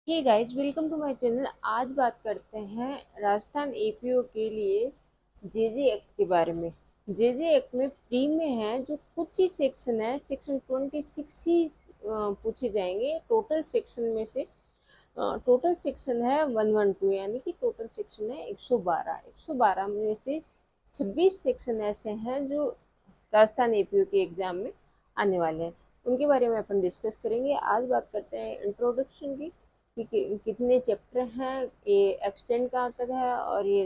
Hey guys, welcome to my channel. आज बात करते हैं राजस्थान एपीओ के लिए जेजे एक्ट के बारे में। जेजे एक्ट में प्री में है जो कुछ ही सेक्शन है, सेक्शन 26 ही पूछे जाएंगे टोटल सेक्शन में से। टोटल सेक्शन है 112, यानी कि टोटल सेक्शन है 112। 112 में से 26 सेक्शन ऐसे हैं जो राजस्थान एपीओ के एग्जाम में आने वाले हैं। उनके बारे में अपन डिस्कस करेंगे। आज बात करते हैं इंट्रोडक्शन की कि कितने चैप्टर हैं, ये एक्सटेंड कहाँ तक है और ये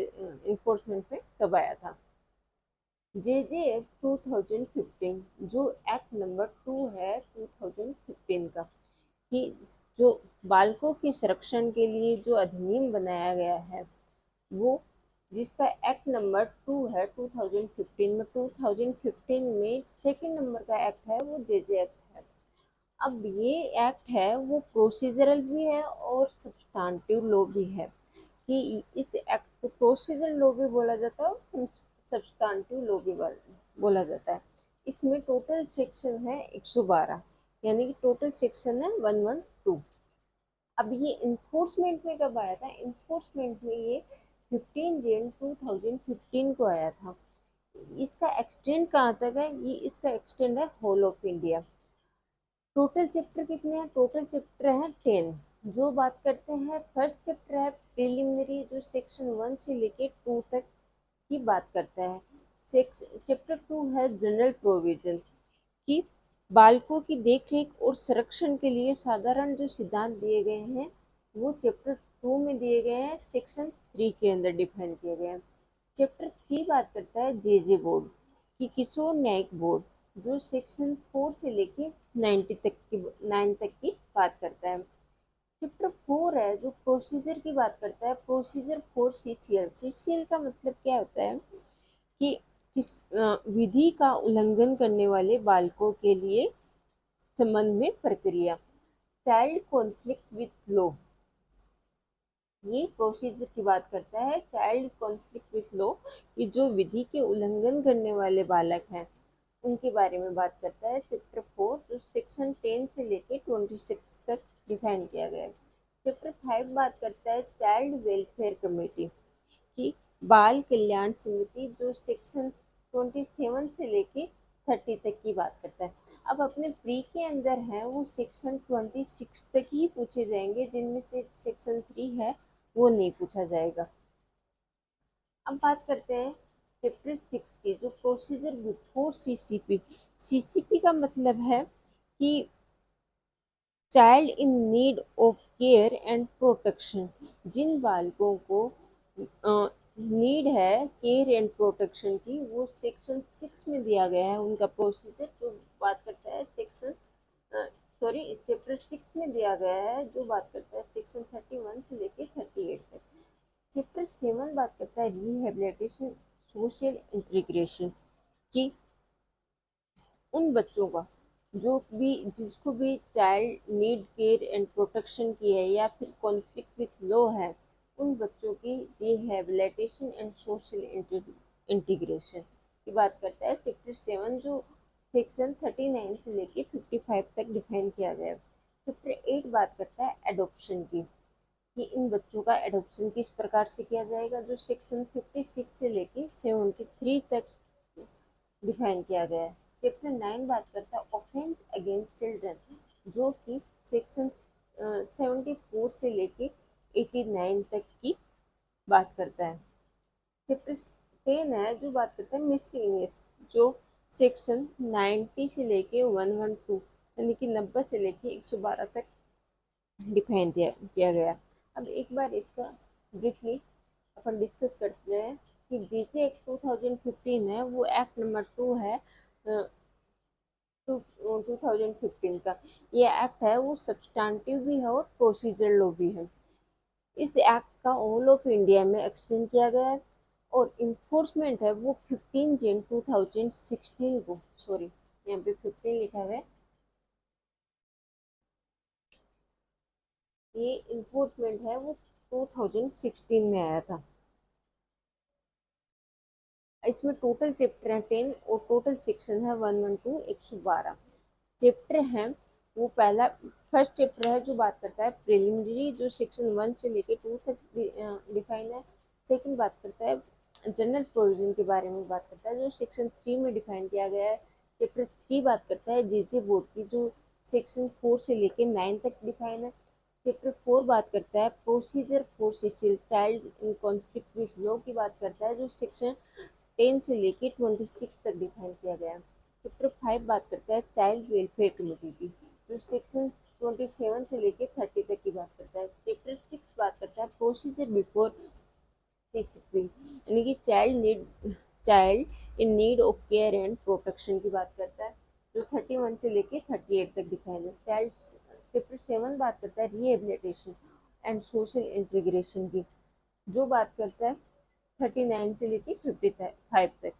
इन्फोर्समेंट में कब आया था। जेजे एक्ट 2015 जो एक्ट नंबर 2 है 2015 का, कि जो बालकों के संरक्षण के लिए जो अधिनियम बनाया गया है वो, जिसका एक्ट नंबर 2 है 2015 में। 2015 में सेकंड नंबर का एक्ट है वो जेजे एक्ट है। अब ये एक्ट है वो प्रोसीजरल भी है और सब्सटेंटिव लॉ भी है, कि इस एक्ट को प्रोसीजरल लॉ भी बोला जाता है और सब्सटेंटिव लॉ भी बोला जाता है। इसमें टोटल सेक्शन है 112, यानी कि टोटल सेक्शन है 112। अब ये इन्फोर्समेंट में कब आया था? इन्फोर्समेंट में ये 15 जन 2015 को आया था। इसका एक्सटेंड कहाँ तक है? ये इसका एक्सटेंड है whole of India. Total chapter कितने हैं? टोटल चैप्टर हैं 10। जो बात करते हैं, फर्स्ट चैप्टर है प्रिलिमिनरी, जो सेक्शन 1 से लेके 2 तक की बात करता है। चैप्टर 2 है जनरल प्रोविजन, कि बालकों की देखरेख और संरक्षण के लिए साधारण जो सिद्धांत दिए गए हैं वो चैप्टर 2 में दिए गए हैं, सेक्शन 3 के अंदर डिफाइन किए गए हैं। चैप्टर 3 बात करता है जेजे बोर्ड की, किशोर न्यायिक बोर्ड, जो सेक्शन 4 से लेके 9 तक की बात करता है। चैप्टर 4 है जो प्रोसीजर की बात करता है, प्रोसीजर फॉर सीसीएल। सीसीएल का मतलब क्या होता है कि किस विधि का उल्लंघन करने वाले बालकों के लिए संबंध में प्रक्रिया। चाइल्ड कॉन्फ्लिक्ट विथ लॉ, ये प्रोसीजर की बात करता है। चाइल्ड कॉन्फ्लिक्ट विथ लॉ, ये जो विधि के उल्लंघन करने वाले बालक हैं उनके बारे में बात करता है। चैप्टर 4 जो सेक्शन 10 से लेके 26 तक डिफाइन किया गया है। चैप्टर 5 बात करता है चाइल्ड वेलफेयर कमेटी की, बाल कल्याण समिति, जो सेक्शन 27 से लेके 30 तक की बात करता है। अब अपने प्री के अंदर है वो सेक्शन 26 तक ही पूछे जाएंगे, जिनमें से सेक्शन 3 है वो नहीं पूछा जाएगा। अब बात करते हैं चैप्टर 6 की, जो प्रोसीजर बिफोर सीसीपी। सीसीपी का मतलब है कि child in need of care and protection, जिन बालकों को नीड है केयर एंड प्रोटेक्शन की, वो सेक्शन 6 में दिया गया है उनका प्रोसीजर। जो बात करता है सेक्शन चैप्टर 6 में दिया गया है, जो बात करता है सेक्शन 31 से लेके 38 तक। चैप्टर 7 बात करता है रिहेबिलिटेशन सोशल इंटीग्रेशन, की उन बच्चों का जो भी, जिसको भी child need care and protection की है या फिर कॉन्फ्लिक्ट विथ लॉ है, उन बच्चों की रिहेबिलिटेशन एंड सोशल इंटीग्रेशन की बात करता है चैप्टर 7, जो सेक्शन 39 से लेके 55 तक डिफाइन किया गया है। चैप्टर 8 बात करता है एडॉप्शन की, कि इन बच्चों का एडॉप्शन किस प्रकार से किया जाएगा, जो सेक्शन 56 से लेके 73 तक डिफाइन किया गया है। चैप्टर 9 बात करता है ऑफेंस अगेंस्ट चिल्ड्रन, जो कि सेक्शन 74 से लेके 89 तक की बात करता है। चैप्टर 10 है जो बात करता है मिसलिनियस, जो सेक्शन 90 से लेके 112, यानी कि 90 से लेके 112 तक डिफाइन किया गया। अब एक बार इसका ब्रीफली अपन डिस्कस करते हैं कि जीजे एक्ट 2015 है वो एक्ट नंबर 2 है 2015 का। ये एक्ट है वो सब्सटेंटिव भी है और प्रोसीजर लॉ भी है। इस एक्ट का ऑल ऑफ इंडिया में एक्सटेंड किया गया है और इन्फोर्समेंट है वो 15 जन 2016 को, सॉरी यहाँ पे 15 लिखा है, ये इन्फोर्समेंट है वो 2016 में आया था। इसमें टोटल चैप्टर है 10 और टोटल सेक्शन है 112 112 चैप्टर हैं वो पहला फर्स्ट चैप्टर है जो बात करता है प्रिलिमिनरी, जो सेक्शन 1 से लेके 2 तक डिफाइन है। सेकंड बात करता है जनरल प्रोविजन के बारे में बात करता है, जो सेक्शन 3 में डिफाइन किया गया है। चैप्टर 3 बात करता है जेजे बोर्ड की, जो सेक्शन 4 से लेके 9 तक डिफाइन है। चैप्टर 4 बात करता है procedure for child in conflict with law की बात करता है, जो सेक्शन 10 से लेके 26 तक डिफाइन किया गया है। चैप्टर 5 बात करता है चाइल्ड वेलफेयर कमेटी की, जो सेक्शन 27 से लेके 30 तक की बात करता है। चैप्टर 6 बात करता है प्रोसीजर बिफोर CCP, यानी कि child in need of care and protection की बात करता है, जो 31 से लेके 38 तक डिफाइन है। चाइल्ड चैप्टर 7 बात करता है रिहेबिलिटेशन एंड सोशल इंटीग्रेशन की, जो बात करता है 39 से लेके 55 तक।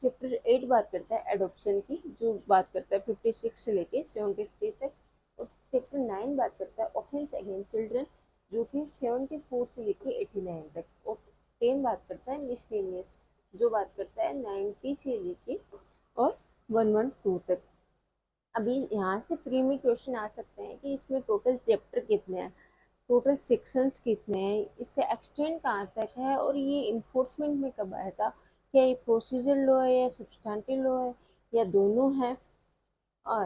चैप्टर 8 बात करता है एडॉप्शन की, जो बात करता है 56 से लेके 73 तक। और चैप्टर 9 बात करता है ऑफेंस अगेंस्ट चिल्ड्रन, जो कि 74 से लेके 89 तक। और 10 बात करता है मिसलेनियस, जो बात करता है 90 से लेके और 112 तक। अभी यहाँ से प्री में क्वेश्चन आ सकते हैं कि इसमें टोटल चैप्टर कितने हैं, टोटल सेक्शंस कितने हैं, इसका एक्सटेंड कहाँ तक है, और ये इन्फोर्समेंट में कब आया था, क्या ये प्रोसीजर लॉ है या सब्सटेंटिव लॉ है या दोनों है, और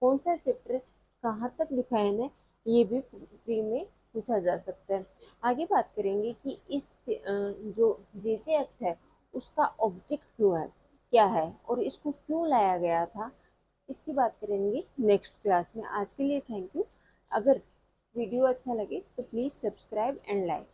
कौन सा चैप्टर कहाँ तक डिफाइन है, ये भी प्री में पूछा जा सकता है। आगे बात करेंगे कि इस जो जेजे एक्ट है उसका ऑब्जेक्ट क्यों है, क्या है, और इसको क्यों लाया गया था, इसकी बात करेंगे नेक्स्ट क्लास में। आज के लिए थैंक यू। अगर वीडियो अच्छा लगे तो प्लीज़ सब्सक्राइब एंड लाइक।